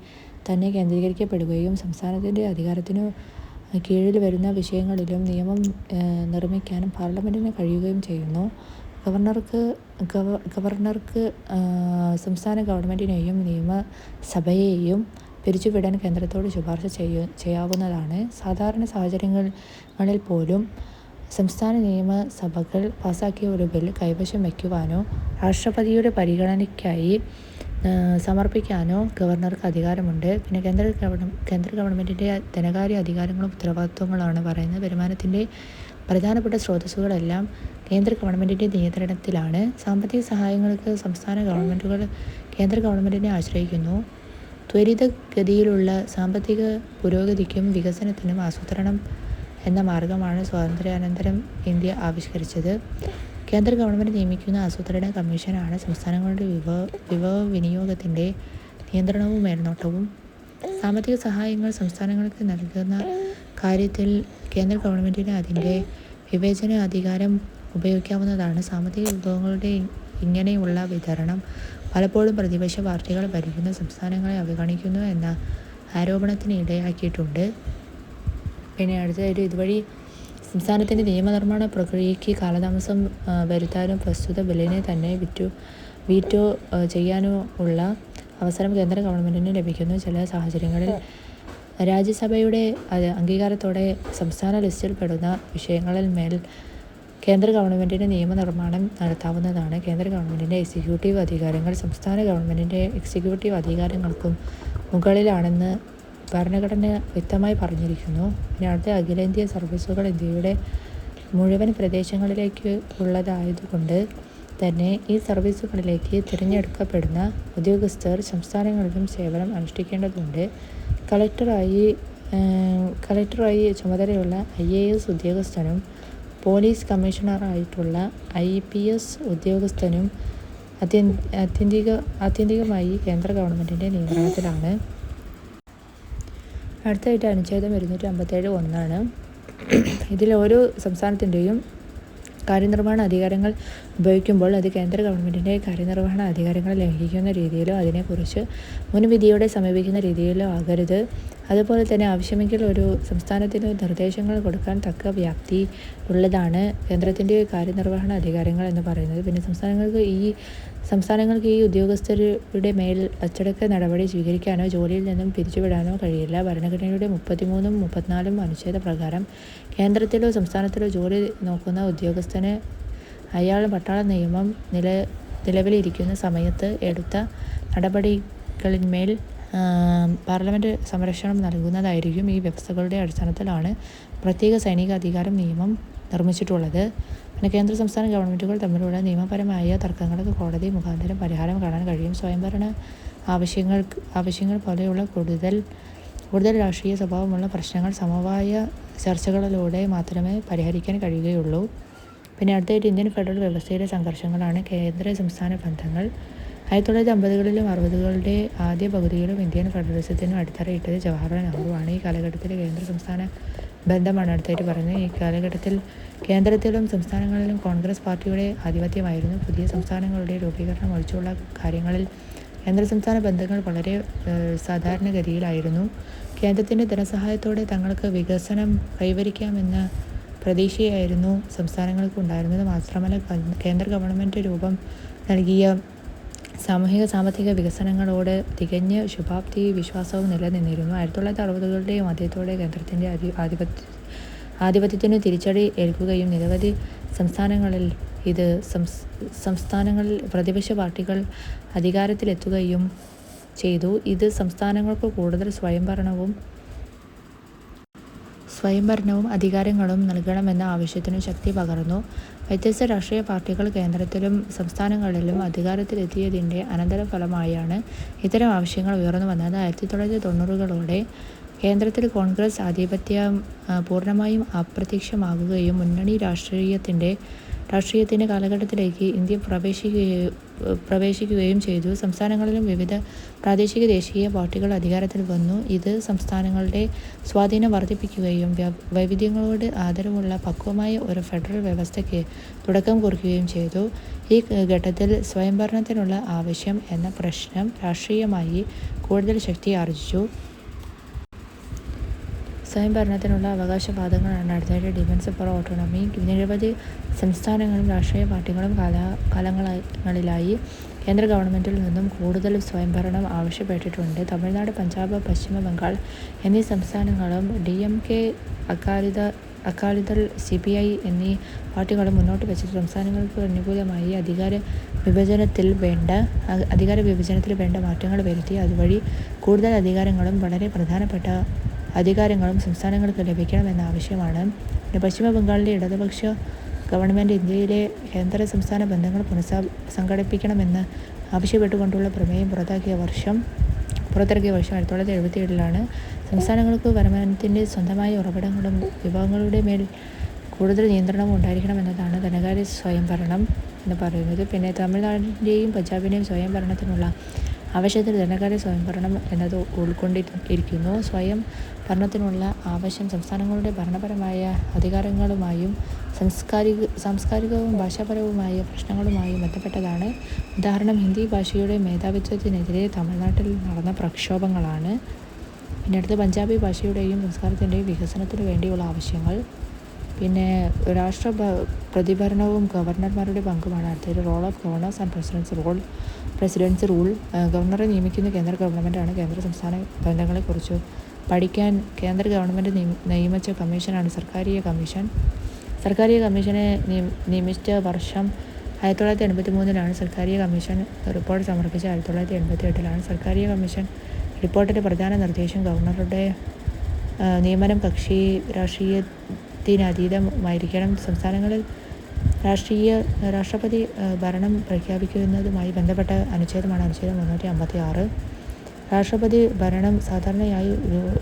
തന്നെ കേന്ദ്രീകരിക്കപ്പെടുകയും സംസ്ഥാനത്തിൻ്റെ അധികാരത്തിനു കീഴിൽ വരുന്ന വിഷയങ്ങളിലും നിയമം നിർമ്മിക്കാനും പാർലമെൻറ്റിന് കഴിയുകയും ചെയ്യുന്നു. ഗവർണർക്ക് സംസ്ഥാന ഗവൺമെൻറ്റിനെയും നിയമസഭയെയും പിരിച്ചുവിടാൻ കേന്ദ്രത്തോട് ശുപാർശ ചെയ്യാവുന്നതാണ്. സാധാരണ സാഹചര്യങ്ങളിൽ പോലും സംസ്ഥാന നിയമസഭകൾ പാസാക്കിയ ഒരു ബിൽ കൈവശം വയ്ക്കുവാനോ രാഷ്ട്രപതിയുടെ പരിഗണനയ്ക്കായി സമർപ്പിക്കാനോ ഗവർണർക്ക് അധികാരമുണ്ട്. പിന്നെ കേന്ദ്ര ഗവൺമെൻറ്റിൻ്റെ ധനകാര്യ അധികാരങ്ങളും ഉത്തരവാദിത്വങ്ങളാണ് പറയുന്നത്. വരുമാനത്തിൻ്റെ പ്രധാനപ്പെട്ട സ്രോതസ്സുകളെല്ലാം കേന്ദ്ര ഗവൺമെൻറ്റിൻ്റെ നിയന്ത്രണത്തിലാണ്. സാമ്പത്തിക സഹായങ്ങൾക്ക് സംസ്ഥാന ഗവൺമെൻറ്റുകൾ കേന്ദ്ര ഗവൺമെൻറ്റിനെ ആശ്രയിക്കുന്നു. ത്വരിതഗതിയിലുള്ള സാമ്പത്തിക പുരോഗതിക്കും വികസനത്തിനും ആസൂത്രണം എന്ന മാർഗമാണ് സ്വാതന്ത്ര്യാനന്തരം ഇന്ത്യ ആവിഷ്കരിച്ചത്. കേന്ദ്ര ഗവൺമെൻറ് നിയമിക്കുന്ന ആസൂത്രണ കമ്മീഷനാണ് സംസ്ഥാനങ്ങളുടെ വിഭവ വിനിയോഗത്തിൻ്റെ നിയന്ത്രണവും മേൽനോട്ടവും. സാമ്പത്തിക സഹായങ്ങൾ സംസ്ഥാനങ്ങൾക്ക് നൽകുന്ന കാര്യത്തിൽ കേന്ദ്ര ഗവൺമെൻറ്റിന് അതിൻ്റെ വിവേചന അധികാരം ഉപയോഗിക്കാവുന്നതാണ്. സാമ്പത്തിക വിഭവങ്ങളുടെ ഇങ്ങനെയുള്ള വിതരണം പലപ്പോഴും പ്രതിപക്ഷ പാർട്ടികൾ ഭരിക്കുന്ന സംസ്ഥാനങ്ങളെ അവഗണിക്കുന്നു എന്ന ആരോപണത്തിന് ഇടയാക്കിയിട്ടുണ്ട്. പിന്നെ അടുത്തതായിട്ട് ഇതുവഴി സംസ്ഥാനത്തിൻ്റെ നിയമനിർമ്മാണ പ്രക്രിയയ്ക്ക് കാലതാമസം വരുത്താനും പ്രസ്തുത ബില്ലിനെ തന്നെ വീറ്റോ ചെയ്യാനോ ഉള്ള അവസരം കേന്ദ്ര ഗവൺമെൻറ്റിന് ലഭിക്കുന്നു. ചില സാഹചര്യങ്ങളിൽ രാജ്യസഭയുടെ അംഗീകാരത്തോടെ സംസ്ഥാന ലിസ്റ്റിൽപ്പെടുന്ന വിഷയങ്ങളിൽ മേൽ കേന്ദ്ര ഗവൺമെൻറ്റിന് നിയമനിർമ്മാണം നടത്താവുന്നതാണ്. കേന്ദ്ര ഗവൺമെൻറ്റിൻ്റെ എക്സിക്യൂട്ടീവ് അധികാരങ്ങൾ സംസ്ഥാന ഗവൺമെൻറ്റിൻ്റെ എക്സിക്യൂട്ടീവ് അധികാരങ്ങൾക്കും മുകളിലാണെന്ന് ഭരണഘടന വ്യക്തമായി പറഞ്ഞിരിക്കുന്നു. പിന്നെ അടുത്ത അഖിലേന്ത്യാ സർവീസുകൾ ഇന്ത്യയുടെ മുഴുവൻ പ്രദേശങ്ങളിലേക്ക് ഉള്ളതായതുകൊണ്ട് തന്നെ ഈ സർവീസുകളിലേക്ക് തിരഞ്ഞെടുക്കപ്പെടുന്ന ഉദ്യോഗസ്ഥർ സംസ്ഥാനങ്ങളിലും സേവനം അനുഷ്ഠിക്കേണ്ടതുണ്ട്. കളക്ടറായി ചുമതലയുള്ള IAS ഉദ്യോഗസ്ഥനും പോലീസ് കമ്മീഷണറായിട്ടുള്ള IPS ഉദ്യോഗസ്ഥനും ആത്യന്തികമായി കേന്ദ്ര ഗവൺമെൻറ്റിൻ്റെ നിയന്ത്രണത്തിലാണ്. അടുത്തായിട്ട് അനുച്ഛേദം 257(1) ഇതിൽ ഓരോ സംസ്ഥാനത്തിൻ്റെയും കാര്യനിർവഹണ അധികാരങ്ങൾ ഉപയോഗിക്കുമ്പോൾ അത് കേന്ദ്ര ഗവൺമെൻറ്റിൻ്റെ കാര്യനിർവഹണ അധികാരങ്ങൾ ലംഘിക്കുന്ന രീതിയിലോ അതിനെക്കുറിച്ച് മുൻവിധിയോടെ സമീപിക്കുന്ന രീതിയിലോ ആകരുത്. അതുപോലെ തന്നെ ആവശ്യമെങ്കിൽ ഒരു സംസ്ഥാനത്തിന് നിർദ്ദേശങ്ങൾ കൊടുക്കാൻ തക്ക വ്യാപ്തി ഉള്ളതാണ് കേന്ദ്രത്തിൻ്റെ കാര്യനിർവഹണ അധികാരങ്ങൾ എന്ന് പറയുന്നത്. പിന്നെ സംസ്ഥാനങ്ങൾക്ക് ഈ ഉദ്യോഗസ്ഥരുടെ മേൽ അച്ചടക്ക നടപടി സ്വീകരിക്കാനോ ജോലിയിൽ നിന്നും പിരിച്ചുവിടാനോ കഴിയില്ല. ഭരണഘടനയുടെ 33 34 അനുച്ഛേദ പ്രകാരം കേന്ദ്രത്തിലോ സംസ്ഥാനത്തിലോ ജോലി നോക്കുന്ന ഉദ്യോഗസ്ഥന് അയാൾ പട്ടാള നിയമം നിലവിലിരിക്കുന്ന സമയത്ത് എടുത്ത നടപടികളിന്മേൽ പാർലമെൻറ്റ് സംരക്ഷണം നൽകുന്നതായിരിക്കും. ഈ വ്യവസ്ഥകളുടെ അടിസ്ഥാനത്തിലാണ് പ്രത്യേക സൈനിക അധികാരം നിയമം നിർമ്മിച്ചിട്ടുള്ളത്. പിന്നെ കേന്ദ്ര സംസ്ഥാന ഗവൺമെൻറ്റുകൾ തമ്മിലുള്ള നിയമപരമായ തർക്കങ്ങൾക്ക് കോടതി മുഖാന്തരം പരിഹാരം കാണാൻ കഴിയും. സ്വയംഭരണ ആവശ്യങ്ങൾ പോലെയുള്ള കൂടുതൽ രാഷ്ട്രീയ സ്വഭാവമുള്ള പ്രശ്നങ്ങൾ സമവായ ചർച്ചകളിലൂടെ മാത്രമേ പരിഹരിക്കാൻ കഴിയുകയുള്ളൂ. പിന്നെ അടുത്തായിട്ട് ഇന്ത്യൻ ഫെഡറൽ വ്യവസ്ഥയിലെ സംഘർഷങ്ങളാണ് കേന്ദ്ര സംസ്ഥാന ബന്ധങ്ങൾ. 1950കളിലും 60കളുടെ ആദ്യ പകുതിയിലും ഇന്ത്യൻ ഫെഡറലിസത്തിന് അടിത്തറയിട്ടത് ജവഹർലാൽ നെഹ്റുവാണ്. ഈ കാലഘട്ടത്തിൽ കേന്ദ്ര സംസ്ഥാന ബന്ധമാണ് അടുത്തായിട്ട് പറയുന്നത്. ഈ കാലഘട്ടത്തിൽ കേന്ദ്രത്തിലും സംസ്ഥാനങ്ങളിലും കോൺഗ്രസ് പാർട്ടിയുടെ ആധിപത്യമായിരുന്നു. പുതിയ സംസ്ഥാനങ്ങളുടെ രൂപീകരണം ഒഴിച്ചുള്ള കാര്യങ്ങളിൽ കേന്ദ്ര സംസ്ഥാന ബന്ധങ്ങൾ വളരെ സാധാരണഗതിയിലായിരുന്നു. കേന്ദ്രത്തിൻ്റെ ധനസഹായത്തോടെ തങ്ങൾക്ക് വികസനം കൈവരിക്കാമെന്ന പ്രതീക്ഷയായിരുന്നു സംസ്ഥാനങ്ങൾക്ക് ഉണ്ടായിരുന്നത്. മാത്രമല്ല കേന്ദ്ര ഗവൺമെൻറ് രൂപം നൽകിയ സാമ്പത്തിക വികസനങ്ങളോട് തികഞ്ഞ ശുഭാപ്തി വിശ്വാസവും നിലനിന്നിരുന്നു. 1960കളുടെ മധ്യത്തോടെ കേന്ദ്രത്തിൻ്റെ ആധിപത്യത്തിന് തിരിച്ചടി ഏൽക്കുകയും നിരവധി സംസ്ഥാനങ്ങളിൽ പ്രതിപക്ഷ പാർട്ടികൾ അധികാരത്തിലെത്തുകയും ചെയ്തു. ഇത് സംസ്ഥാനങ്ങൾക്ക് കൂടുതൽ സ്വയംഭരണവും അധികാരങ്ങളും നൽകണമെന്ന ആവശ്യത്തിനു ശക്തി പകർന്നു. വ്യത്യസ്ത രാഷ്ട്രീയ പാർട്ടികൾ കേന്ദ്രത്തിലും സംസ്ഥാനങ്ങളിലും അധികാരത്തിലെത്തിയതിൻ്റെ അനന്തരഫലമായാണ് ഇത്തരം ആവശ്യങ്ങൾ ഉയർന്നു വന്നത്. 1990കളോടെ കേന്ദ്രത്തിൽ കോൺഗ്രസ് ആധിപത്യം പൂർണ്ണമായും അപ്രത്യക്ഷമാകുകയും മുന്നണി രാഷ്ട്രീയത്തിൻ്റെ രാഷ്ട്രീയത്തിൻ്റെ കാലഘട്ടത്തിലേക്ക് ഇന്ത്യ പ്രവേശിക്കുകയും ചെയ്തു. സംസ്ഥാനങ്ങളിലും വിവിധ പ്രാദേശിക ദേശീയ പാർട്ടികൾ അധികാരത്തിൽ വന്നു. ഇത് സംസ്ഥാനങ്ങളുടെ സ്വാധീനം വർദ്ധിപ്പിക്കുകയും വൈവിധ്യങ്ങളോട് ആദരവുള്ള പക്വമായ ഒരു ഫെഡറൽ വ്യവസ്ഥയ്ക്ക് തുടക്കം കുറിക്കുകയും ചെയ്തു. ഈ ഘട്ടത്തിൽ സ്വയംഭരണത്തിനുള്ള ആവശ്യം എന്ന പ്രശ്നം രാഷ്ട്രീയമായി കൂടുതൽ ശക്തി ആർജിച്ചു. സ്വയംഭരണത്തിനുള്ള അവകാശവാദങ്ങളാണ് അടുത്തതായിട്ട് ഡിമാൻഡ്സ് ഫോർ ഓട്ടോണമി. നിരവധി സംസ്ഥാനങ്ങളും രാഷ്ട്രീയ പാർട്ടികളും കാലങ്ങളിലായി കേന്ദ്ര ഗവൺമെൻറ്റിൽ നിന്നും കൂടുതൽ സ്വയംഭരണം ആവശ്യപ്പെട്ടിട്ടുണ്ട്. തമിഴ്നാട്, പഞ്ചാബ്, പശ്ചിമ ബംഗാൾ എന്നീ സംസ്ഥാനങ്ങളും DMK, അകാലിദൾ, CPI എന്നീ പാർട്ടികളും മുന്നോട്ട് വെച്ചത് സംസ്ഥാനങ്ങൾക്ക് അനുകൂലമായി അധികാര വിഭജനത്തിൽ വേണ്ട മാറ്റങ്ങൾ വരുത്തി. അതുവഴി കൂടുതൽ അധികാരങ്ങളും വളരെ പ്രധാനപ്പെട്ട അധികാരങ്ങളും സംസ്ഥാനങ്ങൾക്ക് ലഭിക്കണമെന്ന ആവശ്യമാണ്. പശ്ചിമ ബംഗാളിലെ ഇടതുപക്ഷ ഗവൺമെൻറ് ഇന്ത്യയിലെ കേന്ദ്ര സംസ്ഥാന ബന്ധങ്ങൾ പുനഃസംഘടിപ്പിക്കണമെന്ന് ആവശ്യപ്പെട്ടുകൊണ്ടുള്ള പ്രമേയം പുറത്തിറക്കിയ വർഷം 1977 സംസ്ഥാനങ്ങൾക്ക് വരുമാനത്തിൻ്റെ സ്വന്തമായ ഉറവിടങ്ങളും വിഭവങ്ങളുടെ മേൽ കൂടുതൽ നിയന്ത്രണവും ഉണ്ടായിരിക്കണമെന്നതാണ് ധനകാര്യ സ്വയംഭരണം എന്ന് പറയുന്നത്. പിന്നെ തമിഴ്നാടിൻ്റെയും പഞ്ചാബിൻ്റെയും സ്വയംഭരണത്തിനുള്ള ആവശ്യത്തിൽ ധനകാര്യ സ്വയംഭരണം എന്നത് ഉൾക്കൊണ്ടിരിക്കുന്നു. സ്വയം ഭരണത്തിനുള്ള ആവശ്യം സംസ്ഥാനങ്ങളുടെ ഭരണപരമായ അധികാരങ്ങളുമായും സാംസ്കാരികവും ഭാഷാപരവുമായ പ്രശ്നങ്ങളുമായും ബന്ധപ്പെട്ടതാണ്. ഉദാഹരണം, ഹിന്ദി ഭാഷയുടെ മേധാവിത്വത്തിനെതിരെ തമിഴ്നാട്ടിൽ നടന്ന പ്രക്ഷോഭങ്ങളാണ്. പിന്നെ അടുത്ത് പഞ്ചാബി ഭാഷയുടെയും സംസ്കാരത്തിൻ്റെയും വികസനത്തിനു വേണ്ടിയുള്ള ആവശ്യങ്ങൾ. പിന്നെ രാഷ്ട്ര പ്രതിഭരണവും ഗവർണർമാരുടെ പങ്കുമാണ് അടുത്തത്. Role of governors and president's rule. ഗവർണറെ നിയമിക്കുന്ന കേന്ദ്ര ഗവൺമെൻറ്റാണ്. കേന്ദ്ര സംസ്ഥാന ബന്ധങ്ങളെക്കുറിച്ച് പഠിക്കാൻ കേന്ദ്ര ഗവൺമെൻറ് നിയമിച്ച കമ്മീഷനാണ് സർക്കാരിയ കമ്മീഷൻ. സർക്കാരിയ കമ്മീഷനെ നിയമിച്ച വർഷം 1983 സർക്കാരിയ കമ്മീഷൻ റിപ്പോർട്ട് സമർപ്പിച്ച 1988 സർക്കാരിയ കമ്മീഷൻ റിപ്പോർട്ടിൻ്റെ പ്രധാന നിർദ്ദേശം ഗവർണറുടെ നിയമനം കക്ഷി രാഷ്ട്രീയത്തിനതീതമായിരിക്കണം. സംസ്ഥാനങ്ങളിൽ രാഷ്ട്രപതി ഭരണം പ്രഖ്യാപിക്കുന്നതുമായി ബന്ധപ്പെട്ട അനുച്ഛേദമാണ് അനുച്ഛേദം 356. രാഷ്ട്രപതി ഭരണം സാധാരണയായി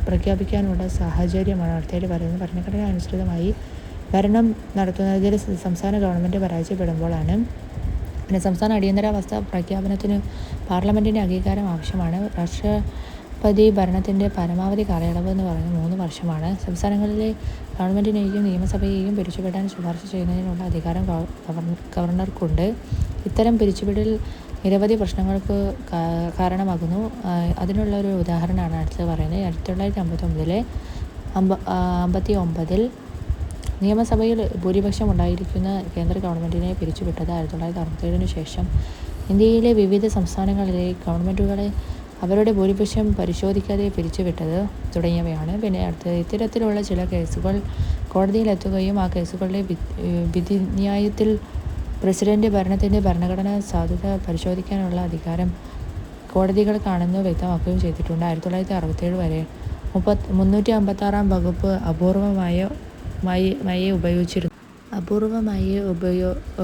പ്രഖ്യാപിക്കാനുള്ള സാഹചര്യമാണ് അടുത്തതിൽ പറയുന്നത്. ഭരണഘടന അനുസൃതമായി ഭരണം നടത്തുന്നതിൽ സംസ്ഥാന ഗവൺമെൻറ് പരാജയപ്പെടുമ്പോഴാണ്. പിന്നെ സംസ്ഥാന അടിയന്തരാവസ്ഥ പ്രഖ്യാപനത്തിന് പാർലമെൻറ്റിൻ്റെ അംഗീകാരം ആവശ്യമാണ്. രാഷ്ട്രപതി ഭരണത്തിൻ്റെ പരമാവധി കാലയളവ് എന്ന് പറയുന്നത് 3 വർഷമാണ്. സംസ്ഥാനങ്ങളിലെ ഗവൺമെൻറ്റിനെയും നിയമസഭയെയും പിരിച്ചുവിടാൻ ശുപാർശ ചെയ്യുന്നതിനുള്ള അധികാരം ഗവർണർക്കുണ്ട്. ഇത്തരം പിരിച്ചുവിടൽ നിരവധി പ്രശ്നങ്ങൾക്ക് കാരണമാകുന്നു. അതിനുള്ള ഒരു ഉദാഹരണമാണ് അടുത്ത് പറയുന്നത്. 1959 നിയമസഭയിൽ ഭൂരിപക്ഷം ഉണ്ടായിരിക്കുന്ന കേന്ദ്ര ഗവൺമെൻറ്റിനെ പിരിച്ചുവിട്ടത്. 1967 ശേഷം ഇന്ത്യയിലെ വിവിധ സംസ്ഥാനങ്ങളിലെ ഗവൺമെൻറ്റുകളെ അവരുടെ ഭൂരിപക്ഷം പരിശോധിക്കാതെ പിരിച്ചുവിട്ടത് തുടങ്ങിയവയാണ്. പിന്നെ അടുത്ത് ഇത്തരത്തിലുള്ള ചില കേസുകൾ കോടതിയിലെത്തുകയും ആ കേസുകളുടെ വിധിന്യായത്തിൽ പ്രസിഡന്റ് ഭരണത്തിൻ്റെ ഭരണഘടനാ സാധുത പരിശോധിക്കാനുള്ള അധികാരം കോടതികൾക്കാണെന്ന് വ്യക്തമാക്കുകയും ചെയ്തിട്ടുണ്ട്. 1967 വരെ 356 വകുപ്പ് അപൂർവമായി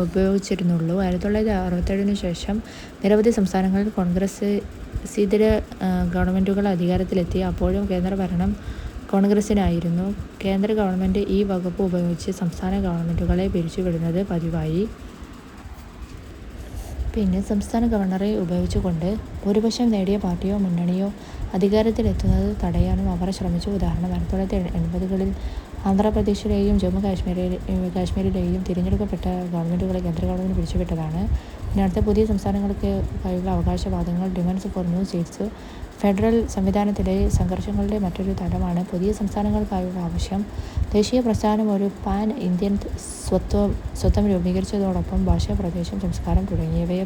ഉപയോഗിച്ചിരുന്നുള്ളൂ. 1967 ശേഷം നിരവധി സംസ്ഥാനങ്ങളിൽ കോൺഗ്രസിതര ഗവൺമെൻറ്റുകൾ അധികാരത്തിലെത്തി. അപ്പോഴും കേന്ദ്രഭരണം കോൺഗ്രസിനായിരുന്നു. കേന്ദ്ര ഗവൺമെൻറ് ഈ വകുപ്പ് ഉപയോഗിച്ച് സംസ്ഥാന ഗവൺമെൻറ്റുകളെ പിരിച്ചുവിടുന്നത് പതിവായി. പിന്നെ സംസ്ഥാന ഗവർണറെ ഉപയോഗിച്ചുകൊണ്ട് ഭൂരിപക്ഷം നേടിയ പാർട്ടിയോ മുന്നണിയോ അധികാരത്തിലെത്തുന്നത് തടയാനും അവർ ശ്രമിച്ചു. ഉദാഹരണം, 1980കളിൽ ആന്ധ്രാപ്രദേശിലെയും ജമ്മു കാശ്മീരിലെയും തിരഞ്ഞെടുക്കപ്പെട്ട ഗവൺമെൻറ്റുകളെ കേന്ദ്ര ഗവൺമെൻറ് പിരിച്ചുവിട്ടതാണ്. പിന്നെ അടുത്ത പുതിയ സംസ്ഥാനങ്ങൾക്കായുള്ള അവകാശവാദങ്ങൾ. Demands for new states. Federal സംവിധാനത്തിലെ സംഘർഷങ്ങളുടെ മറ്റൊരു തലമാണ് പുതിയ സംസ്ഥാനങ്ങൾക്കായുള്ള ആവശ്യം. ദേശീയ പ്രസ്ഥാനം ഒരു പാൻ ഇന്ത്യൻ സ്വത്വം രൂപീകരിച്ചതോടൊപ്പം ഭാഷ, പ്രദേശം, സംസ്കാരം തുടങ്ങിയവയെ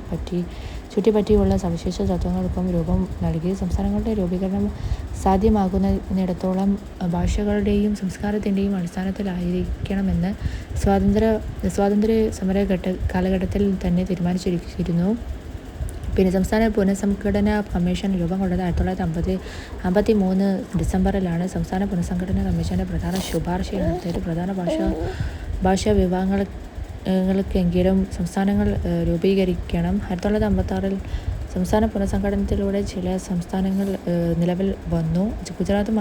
ചുറ്റിപ്പറ്റിയുള്ള സവിശേഷ തത്വങ്ങൾക്കും രൂപം നൽകി. സംസ്ഥാനങ്ങളുടെ രൂപീകരണം സാധ്യമാകുന്നിടത്തോളം ഭാഷകളുടെയും സംസ്കാരത്തിൻ്റെയും അടിസ്ഥാനത്തിലായിരിക്കണമെന്ന് സ്വാതന്ത്ര്യ സമര കാലഘട്ടത്തിൽ തന്നെ തീരുമാനിച്ചിരുന്നു. പിന്നെ സംസ്ഥാന പുനഃസംഘടനാ കമ്മീഷൻ രൂപം കൊണ്ടത് 1953 ഡിസംബറിലാണ്. സംസ്ഥാന പുനഃസംഘടനാ കമ്മീഷൻ്റെ പ്രധാന ശുപാർശയാണ് പ്രധാന ഭാഷാ വിഭാഗങ്ങൾക്കെങ്കിലും സംസ്ഥാനങ്ങൾ രൂപീകരിക്കണം. 1956 സംസ്ഥാന പുനഃസംഘടനത്തിലൂടെ ചില സംസ്ഥാനങ്ങൾ നിലവിൽ വന്നു. ഗുജറാത്തും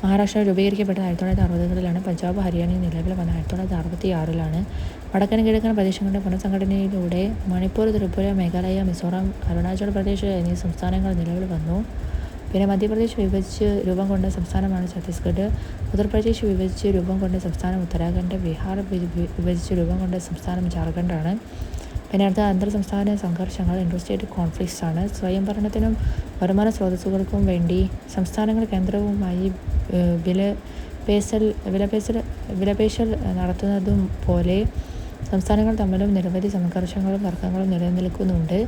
മഹാരാഷ്ട്ര രൂപീകരിക്കപ്പെട്ടത് 1960കളിലാണ്. പഞ്ചാബ്, ഹരിയാന നിലവിൽ വന്ന 1966ലാണ്. വടക്കൻ കിഴക്കൻ പ്രദേശങ്ങളുടെ പുനഃസംഘടനയിലൂടെ മണിപ്പൂർ, ത്രിപുര, മേഘാലയ, മിസോറാം, അരുണാചൽ പ്രദേശ് എന്നീ സംസ്ഥാനങ്ങൾ നിലവിൽ വന്നു. പിന്നെ മധ്യപ്രദേശ് വിഭജിച്ച് രൂപം കൊണ്ട സംസ്ഥാനമാണ് ഛത്തീസ്ഗഡ്. ഉത്തർപ്രദേശ് വിഭജിച്ച് രൂപം കൊണ്ട സംസ്ഥാനം ഉത്തരാഖണ്ഡ്. ബീഹാർ വിഭജിച്ച് രൂപം കൊണ്ട സംസ്ഥാനം ജാർഖണ്ഡാണ്. പിന്നെ അടുത്ത അന്തർ സംസ്ഥാന സംഘർഷങ്ങൾ ഇൻട്രസ്റ്റേറ്റ് കോൺഫ്ലിക്ട്സ് ആണ്. സ്വയംഭരണത്തിനും വരുമാന സ്രോതസ്സുകൾക്കും വേണ്ടി സംസ്ഥാനങ്ങൾ കേന്ദ്രവുമായി വിലപേശൽ നടത്തുന്നതും പോലെ സംസ്ഥാനങ്ങൾ തമ്മിലും നിരവധി സംഘർഷങ്ങളും തർക്കങ്ങളും നിലനിൽക്കുന്നുണ്ട്.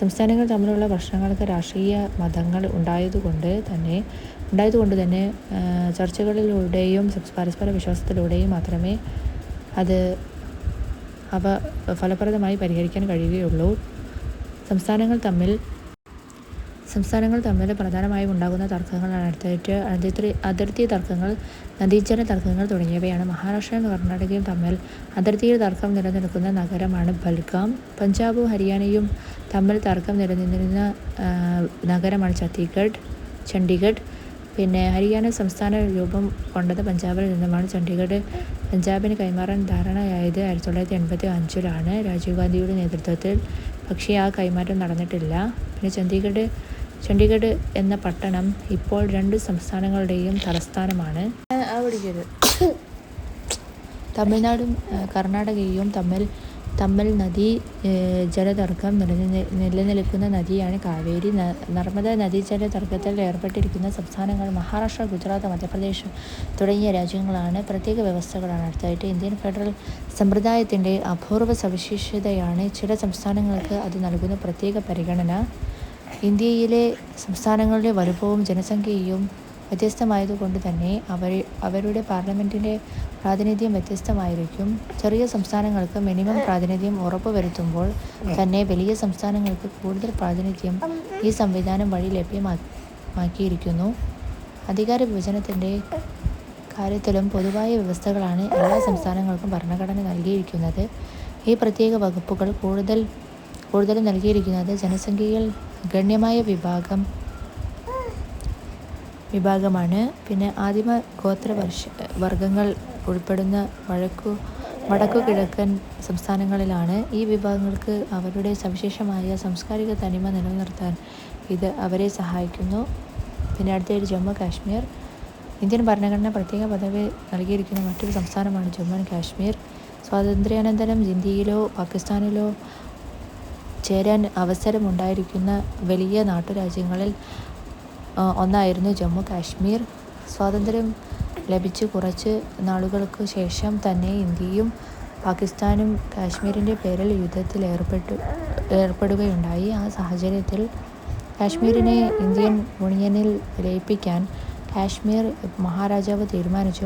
സംസ്ഥാനങ്ങൾ തമ്മിലുള്ള പ്രശ്നങ്ങൾക്ക് രാഷ്ട്രീയ മതങ്ങൾ ഉണ്ടായതുകൊണ്ട് തന്നെ ചർച്ചകളിലൂടെയും പരസ്പര വിശ്വാസത്തിലൂടെയും മാത്രമേ അവ ഫലപ്രദമായി പരിഹരിക്കാൻ കഴിയുകയുള്ളൂ. സംസ്ഥാനങ്ങൾ തമ്മിൽ പ്രധാനമായും ഉണ്ടാകുന്ന തർക്കങ്ങളാണ് അതിർത്തി തർക്കങ്ങൾ, നദീജല തർക്കങ്ങൾ തുടങ്ങിയവയാണ്. മഹാരാഷ്ട്രയും കർണാടകയും തമ്മിൽ അതിർത്തിയിൽ തർക്കം നിലനിൽക്കുന്ന നഗരമാണ് ബൽഗാം. പഞ്ചാബും ഹരിയാനയും തമ്മിൽ തർക്കം നിലനിന്നിരുന്ന നഗരമാണ് ചണ്ഡീഗഡ്. പിന്നെ ഹരിയാന സംസ്ഥാന രൂപം കൊണ്ടത് പഞ്ചാബിൽ നിന്നുമാണ്. ചണ്ഡീഗഡ് പഞ്ചാബിന് കൈമാറാൻ ധാരണയായത് 1985ലാണ് രാജീവ് ഗാന്ധിയുടെ നേതൃത്വത്തിൽ. പക്ഷേ ആ കൈമാറ്റം നടന്നിട്ടില്ല. പിന്നെ ചണ്ഡീഗഡ് എന്ന പട്ടണം ഇപ്പോൾ 2 സംസ്ഥാനങ്ങളുടെയും തലസ്ഥാനമാണ്. തമിഴ്നാടും കർണാടകയും തമ്മിൽ ജലതർക്കം നിലനിൽക്കുന്ന നദിയാണ് കാവേരി. നർമ്മദ നദീജല തർക്കത്തിൽ ഏർപ്പെട്ടിരിക്കുന്ന സംസ്ഥാനങ്ങൾ മഹാരാഷ്ട്ര, ഗുജറാത്ത്, മധ്യപ്രദേശ് തുടങ്ങിയ രാജ്യങ്ങളാണ്. പ്രത്യേക വ്യവസ്ഥകളാണ്. അടുത്തായിട്ട് ഇന്ത്യൻ ഫെഡറൽ സമ്പ്രദായത്തിൻ്റെ അപൂർവ സവിശേഷതയാണ് ചില സംസ്ഥാനങ്ങൾക്ക് അത് നൽകുന്ന പ്രത്യേക പരിഗണന. ഇന്ത്യയിലെ സംസ്ഥാനങ്ങളുടെ വലുപ്പവും ജനസംഖ്യയും വ്യത്യസ്തമായതുകൊണ്ട് തന്നെ അവരുടെ പാർലമെൻറ്റിൻ്റെ പ്രാതിനിധ്യം വ്യത്യസ്തമായിരിക്കും. ചെറിയ സംസ്ഥാനങ്ങൾക്ക് മിനിമം പ്രാതിനിധ്യം ഉറപ്പുവരുത്തുമ്പോൾ തന്നെ വലിയ സംസ്ഥാനങ്ങൾക്ക് കൂടുതൽ പ്രാതിനിധ്യം ഈ സംവിധാനം വഴി ലഭ്യമാക്കിയിരിക്കുന്നു. അധികാര വിഭജനത്തിൻ്റെ കാര്യത്തിലും പൊതുവായ വ്യവസ്ഥകളാണ് എല്ലാ സംസ്ഥാനങ്ങൾക്കും ഭരണഘടന നൽകിയിരിക്കുന്നത്. ഈ പ്രത്യേക വകുപ്പുകൾ കൂടുതലും നൽകിയിരിക്കുന്നത് ജനസംഖ്യയിൽ ഗണ്യമായ വിഭാഗമാണ്. പിന്നെ ആദിമ ഗോത്ര വർഗങ്ങൾ ഉൾപ്പെടുന്ന വടക്കു കിഴക്കൻ സംസ്ഥാനങ്ങളിലാണ്. ഈ വിഭാഗങ്ങൾക്ക് അവരുടെ സവിശേഷമായ സാംസ്കാരിക തനിമ നിലനിർത്താൻ ഇത് അവരെ സഹായിക്കുന്നു. പിന്നെ അടുത്തതായിട്ട് ജമ്മു കാശ്മീർ. ഇന്ത്യൻ ഭരണഘടന പ്രത്യേക പദവി നൽകിയിരിക്കുന്ന മറ്റൊരു സംസ്ഥാനമാണ് ജമ്മു ആൻഡ് കാശ്മീർ. സ്വാതന്ത്ര്യാനന്തരം ഇന്ത്യയിലോ പാകിസ്ഥാനിലോ ചേരാൻ അവസരമുണ്ടായിരിക്കുന്ന വലിയ നാട്ടുരാജ്യങ്ങളിൽ ഒന്നായിരുന്നു ജമ്മു കാശ്മീർ. സ്വാതന്ത്ര്യം ലഭിച്ച് കുറച്ച് നാളുകൾക്ക് ശേഷം തന്നെ ഇന്ത്യയും പാകിസ്ഥാനും കാശ്മീരിൻ്റെ പേരിൽ യുദ്ധത്തിൽ ഏർപ്പെടുകയുണ്ടായി. ആ സാഹചര്യത്തിൽ കാശ്മീരിനെ ഇന്ത്യൻ യൂണിയനിൽ ലയിപ്പിക്കാൻ കാശ്മീർ മഹാരാജാവ് തീരുമാനിച്ചു.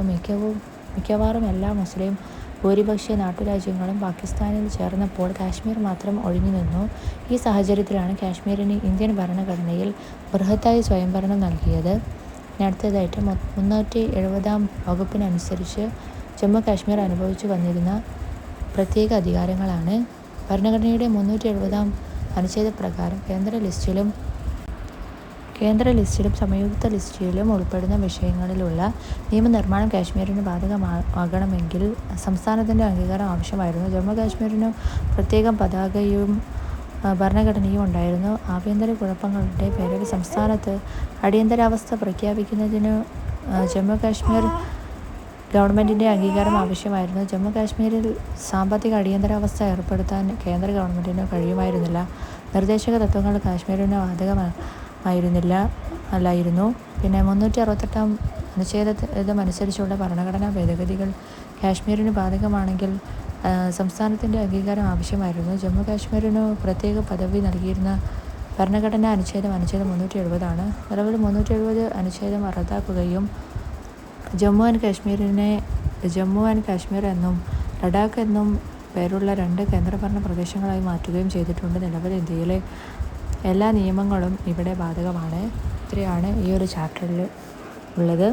മിക്കവാറും എല്ലാ മുസ്ലിം ഭൂരിപക്ഷ നാട്ടുരാജ്യങ്ങളും പാകിസ്ഥാനിൽ ചേർന്നപ്പോൾ കാശ്മീർ മാത്രം ഒഴിഞ്ഞുനിന്നു. ഈ സാഹചര്യത്തിലാണ് കാശ്മീരിന് ഇന്ത്യൻ ഭരണഘടനയിൽ ബൃഹത്തായ സ്വയംഭരണം നൽകിയത്. അടുത്തതായിട്ട് 370 വകുപ്പിനനുസരിച്ച് ജമ്മു കാശ്മീർ അനുഭവിച്ചു വന്നിരുന്ന പ്രത്യേക അധികാരങ്ങളാണ്. ഭരണഘടനയുടെ 370 അനുച്ഛേദപ്രകാരം കേന്ദ്ര ലിസ്റ്റിലും സംയുക്ത ലിസ്റ്റിലും ഉൾപ്പെടുന്ന വിഷയങ്ങളിലുള്ള നിയമനിർമ്മാണം കാശ്മീരിന് ബാധകമാകണമെങ്കിൽ സംസ്ഥാനത്തിൻ്റെ അംഗീകാരം ആവശ്യമായിരുന്നു. ജമ്മു കാശ്മീരിന് പ്രത്യേക പതാകയും ഭരണഘടനയും ഉണ്ടായിരുന്നു. ആഭ്യന്തര കുഴപ്പങ്ങളുടെ പേരിൽ സംസ്ഥാനത്ത് അടിയന്തരാവസ്ഥ പ്രഖ്യാപിക്കുന്നതിന് ജമ്മു കാശ്മീർ ഗവൺമെൻറ്റിൻ്റെ അംഗീകാരം ആവശ്യമായിരുന്നു. ജമ്മു കാശ്മീരിൽ സാമ്പത്തിക അടിയന്തരാവസ്ഥ ഏർപ്പെടുത്താൻ കേന്ദ്ര ഗവൺമെൻറ്റിന് കഴിയുമായിരുന്നില്ല. നിർദ്ദേശക തത്വങ്ങൾ കാശ്മീരിന് അല്ലായിരുന്നു. പിന്നെ 368 അനുച്ഛേദമനുസരിച്ചുള്ള ഭരണഘടനാ ഭേദഗതികൾ കാശ്മീരിന് ബാധകമാണെങ്കിൽ സംസ്ഥാനത്തിൻ്റെ അംഗീകാരം ആവശ്യമായിരുന്നു. ജമ്മു കാശ്മീരിന് പ്രത്യേക പദവി നൽകിയിരുന്ന ഭരണഘടനാ അനുച്ഛേദം 370 ആണ്. നിലവിൽ 370 അനുച്ഛേദം റദ്ദാക്കുകയും ജമ്മു ആൻഡ് കാശ്മീർ എന്നും ലഡാക്ക് എന്നും പേരുള്ള 2 കേന്ദ്രഭരണ പ്രദേശങ്ങളായി മാറ്റുകയും ചെയ്തിട്ടുണ്ട്. നിലവിൽ ഇന്ത്യയിലെ എല്ലാ നിയമങ്ങളും ഇവിടെ ബാധകമാണ്. ഇത്രയാണ് ഈ ഒരു ചാപ്റ്ററിൽ ഉള്ളത്.